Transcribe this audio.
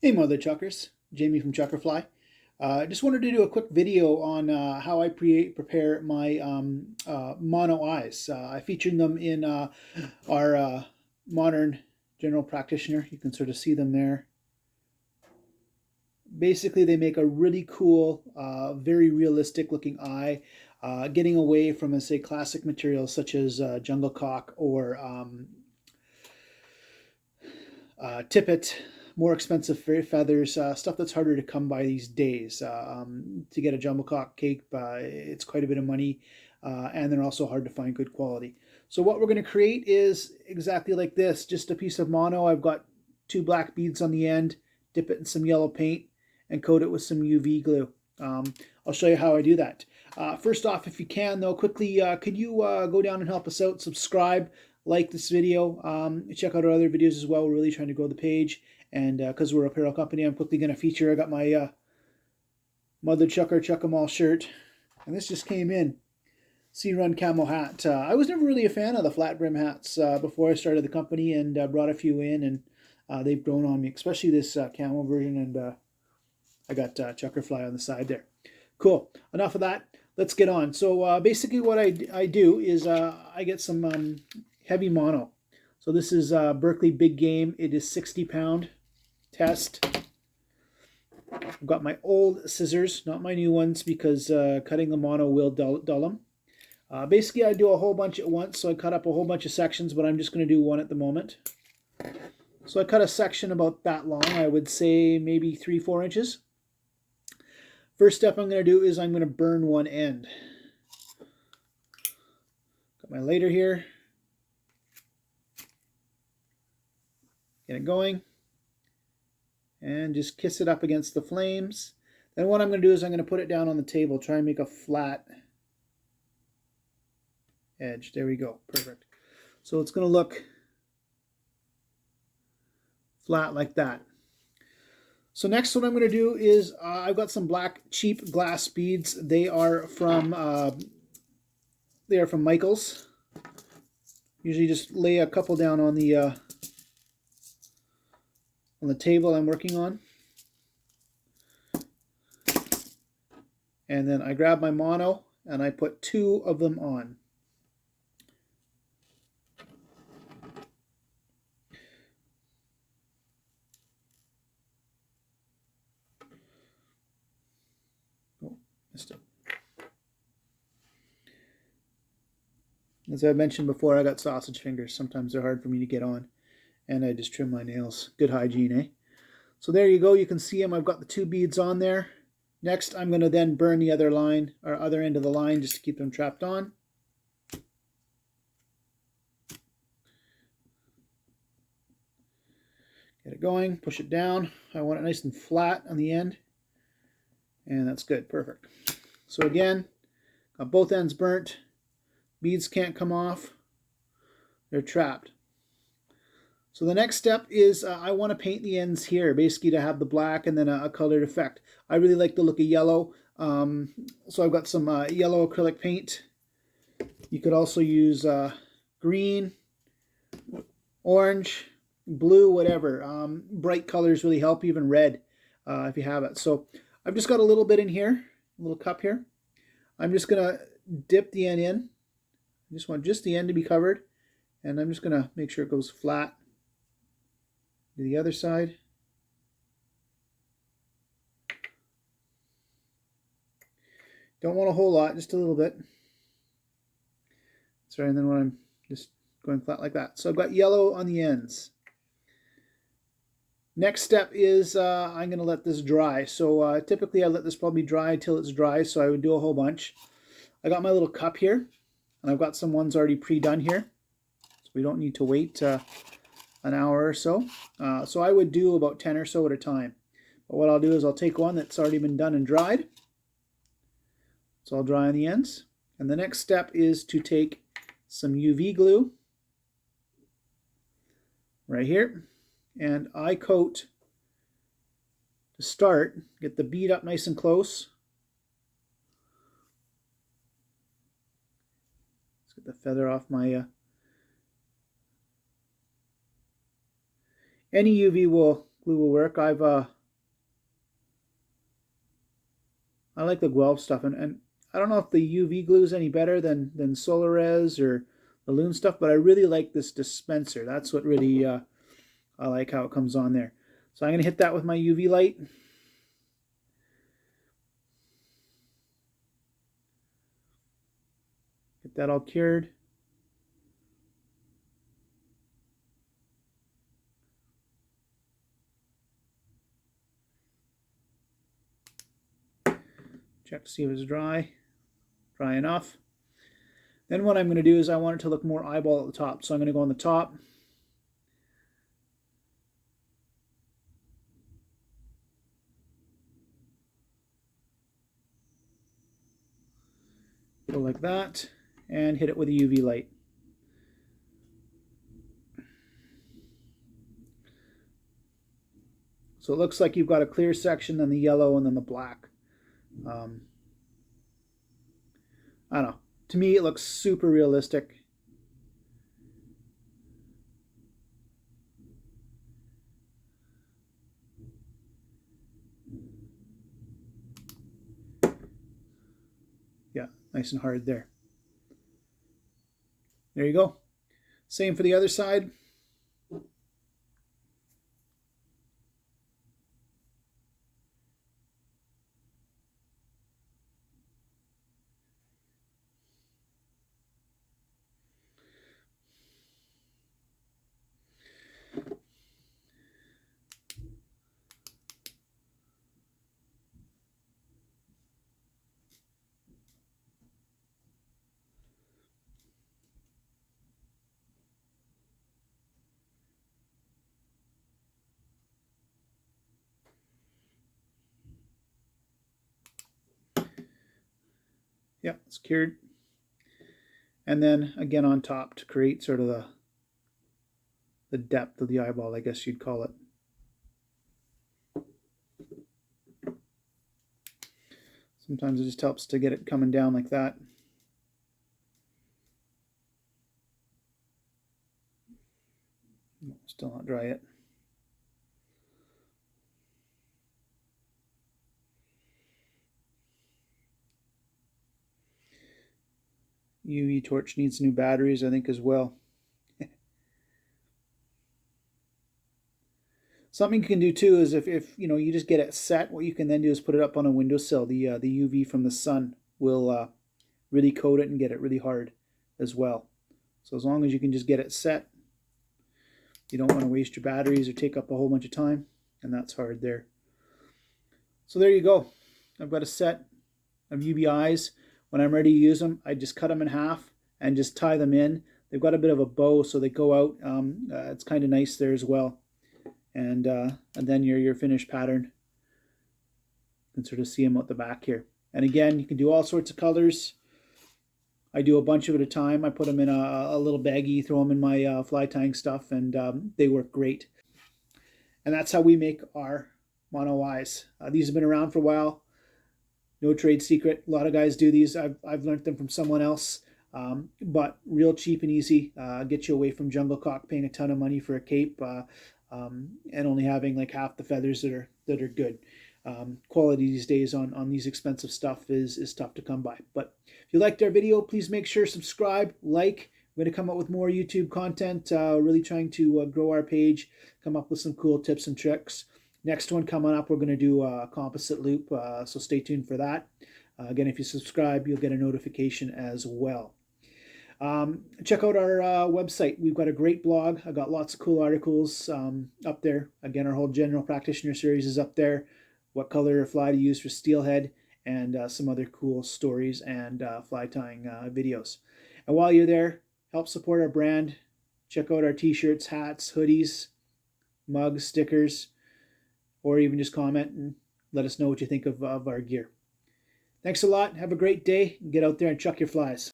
Hey Mother Chuckers, Jamie from Chucker Fly. Just wanted to do a quick video on how I prepare my mono eyes. I featured them in our modern general practitioner. You can sort of see them there. Basically, they make a really cool, very realistic looking eye, getting away from, say, classic materials such as jungle cock or tippet, more expensive feathers, stuff that's harder to come by these days. To get a jumbo cock cape, it's quite a bit of money, and they're also hard to find good quality. So what we're going to create is exactly like this, just a piece of mono. I've got two black beads on the end, dip it in some yellow paint, and coat it with some UV glue. I'll show you how I do that. First off, if you can, though, quickly, could you go down and help us out, subscribe, like this video, check out our other videos as well. We're really trying to grow the page, and because we're a apparel company, I'm quickly going to feature, I got my Mother Chucker Chuck 'em all shirt, and this just came in. Sea Run camo hat. I was never really a fan of the flat brim hats before I started the company, and brought a few in, and they've grown on me, especially this camo version, and I got Chucker Fly on the side there. Cool. Enough of that. Let's get on. So basically what I do is I get some heavy mono. So this is Berkeley Big Game. It is 60-pound test. I've got my old scissors, not my new ones, because cutting the mono will dull them. Basically, I do a whole bunch at once, so I cut up a whole bunch of sections, but I'm just going to do one at the moment. So I cut a section about that long, I would say maybe 3-4 inches. First step I'm going to do is I'm going to burn one end. Got my lighter here. Get it going. And just kiss it up against the flames. Then what I'm going to do is I'm going to put it down on the table, try and make a flat edge. There we go. Perfect. So it's going to look flat like that. So next what I'm going to do is I've got some black cheap glass beads. They are from Michael's. Usually just lay a couple down on the table I'm working on. And then I grab my mono and I put 2 of them on. Oh, missed it. As I mentioned before, I got sausage fingers. Sometimes they're hard for me to get on, and I just trim my nails. Good hygiene, eh? So there you go. You can see them. I've got the 2 beads on there. Next, I'm going to then burn the other line, or other end of the line, just to keep them trapped on. Get it going, push it down. I want it nice and flat on the end. And that's good, perfect. So again, got both ends burnt. Beads can't come off. They're trapped. So the next step is I want to paint the ends here, basically to have the black and then a colored effect. I really like the look of yellow. So I've got some yellow acrylic paint. You could also use green, orange, blue, whatever. Bright colors really help, even red if you have it. So I've just got a little bit in here, a little cup here. I'm just going to dip the end in. I just want just the end to be covered. And I'm just going to make sure it goes flat. Do the other side. Don't want a whole lot, just a little bit. Sorry, and then when I'm just going flat like that. So I've got yellow on the ends. Next step is I'm going to let this dry. So typically I let this probably dry until it's dry, so I would do a whole bunch. I got my little cup here, and I've got some ones already pre-done here. So we don't need to wait an hour or so. So I would do about 10 or so at a time. But what I'll do is I'll take one that's already been done and dried. It's all dry on the ends. And the next step is to take some UV glue right here. And I coat, to start, get the bead up nice and close. Let's get the feather off my any UV will glue will work. I like the Guelph stuff, and I don't know if the UV glue is any better than Solares or the Loon stuff, but I really like this dispenser. That's what really I like how it comes on there. So I'm going to hit that with my UV light. Get that all cured. Check to see if it's dry. Dry enough. Then what I'm going to do is I want it to look more eyeball at the top. So I'm going to go on the top. Go like that. And hit it with a UV light. So it looks like you've got a clear section, then the yellow, and then the black. I don't know. To me, it looks super realistic. Yeah, nice and hard there. There you go. Same for the other side. Yeah, it's cured. And then again on top to create sort of the depth of the eyeball, I guess you'd call it. Sometimes it just helps to get it coming down like that. Still not dry yet. UV torch needs new batteries, I think, as well. Something you can do too is if you know you just get it set, what you can then do is put it up on a windowsill. The UV from the sun will really coat it and get it really hard as well. So as long as you can just get it set, you don't want to waste your batteries or take up a whole bunch of time, and that's hard there. So there you go. I've got a set of UV eyes. When I'm ready to use them, I just cut them in half and just tie them in. They've got a bit of a bow, so they go out. It's kind of nice there as well. And then your finished pattern. You can sort of see them out the back here. And again, you can do all sorts of colors. I do a bunch of it at a time. I put them in a little baggie, throw them in my fly tying stuff, and they work great. And that's how we make our mono eyes. These have been around for a while. No trade secret. A lot of guys do these. I've learned them from someone else. But real cheap and easy. Get you away from jungle cock paying a ton of money for a cape. And only having like half the feathers that are good. Quality these days on these expensive stuff is tough to come by. But if you liked our video, please make sure subscribe, like. We're going to come up with more YouTube content, really trying to grow our page, come up with some cool tips and tricks. Next one coming up, we're going to do a composite loop, so stay tuned for that. Again, if you subscribe, you'll get a notification as well. Check out our website. We've got a great blog. I got lots of cool articles up there. Again, our whole general practitioner series is up there. What color fly to use for steelhead, and some other cool stories and fly tying videos. And while you're there, help support our brand. Check out our t-shirts, hats, hoodies, mugs, stickers, or even just comment and let us know what you think of our gear. Thanks a lot. Have a great day. Get out there and chuck your flies.